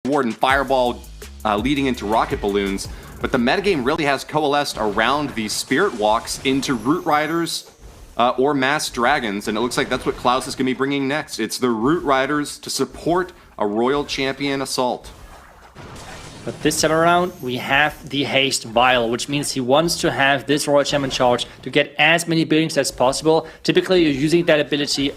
Warden Fireball leading into rocket balloons, but the metagame really has coalesced around these Spirit Walks into Root Riders or Mass Dragons, and it looks like that's what Klaus is going to be bringing next. It's the Root Riders to support a Royal Champion assault. But this time around, we have the Haste Vial, which means he wants to have this Royal Champion charge to get as many buildings as possible. Typically, you're using that ability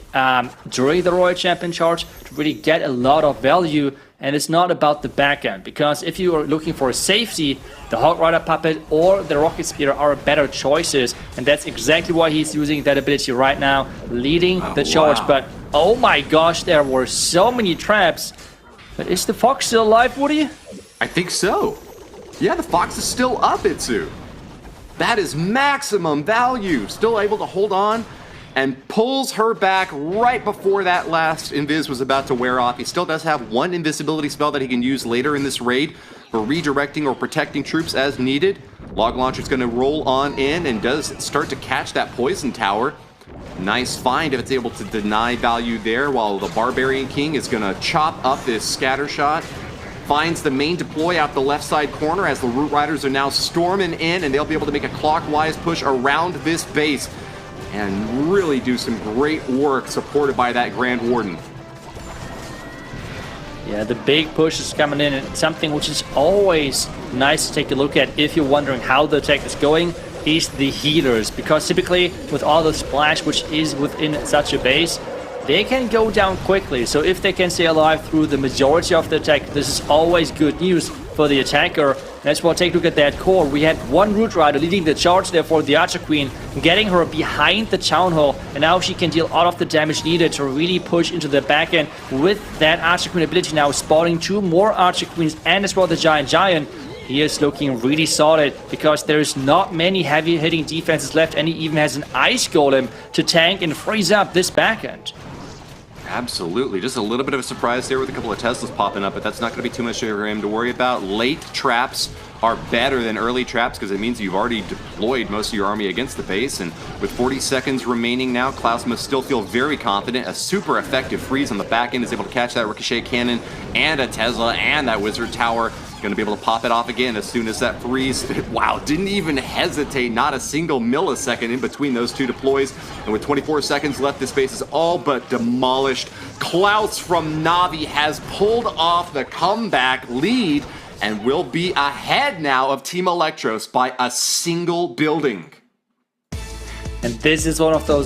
during the Royal Champion charge to really get a lot of value, and it's not about the back end, because if you are looking for safety, the Hog Rider Puppet or the Rocket Speeder are better choices, and that's exactly why he's using that ability right now, leading the charge. Wow. But oh my gosh, there were so many traps. But is the Fox still alive, Woody? I think so. Yeah, the Fox is still up, Itsu. That is maximum value. Still able to hold on and pulls her back right before that last invis was about to wear off. He still does have one invisibility spell that he can use later in this raid for redirecting or protecting troops as needed. Log Launcher's going to roll on in and does start to catch that poison tower. Nice find if it's able to deny value there, while the Barbarian King is going to chop up this scatter shot. Finds the main deploy out the left side corner as the Root Riders are now storming in, and they'll be able to make a clockwise push around this base and really do some great work supported by that Grand Warden. Yeah, the big push is coming in, and something which is always nice to take a look at if you're wondering how the attack is going is the healers, because typically with all the splash which is within such a base, they can go down quickly. So if they can stay alive through the majority of the attack, this is always good news for the attacker. Let's well take a look at that core. We had one Root Rider leading the charge there for the Archer Queen, getting her behind the Town Hall, and now she can deal all of the damage needed to really push into the back end with that Archer Queen ability now spawning 2 more Archer Queens and as well the Giant. He is looking really solid because there's not many heavy hitting defenses left, and he even has an Ice Golem to tank and freeze up this back end. Absolutely. Just a little bit of a surprise there with a couple of Teslas popping up, but that's not going to be too much for him to worry about. Late traps are better than early traps because it means you've already deployed most of your army against the base, and with 40 seconds remaining now, Klaus must still feel very confident. A super effective freeze on the back end is able to catch that Ricochet Cannon and a Tesla and that Wizard Tower. Going to be able to pop it off again as soon as that freeze. Wow, didn't even hesitate, not a single millisecond in between those two deploys. And with 24 seconds left, this base is all but demolished. Klaus from Na'Vi has pulled off the comeback lead and will be ahead now of Team Electros by a single building. And this is one of those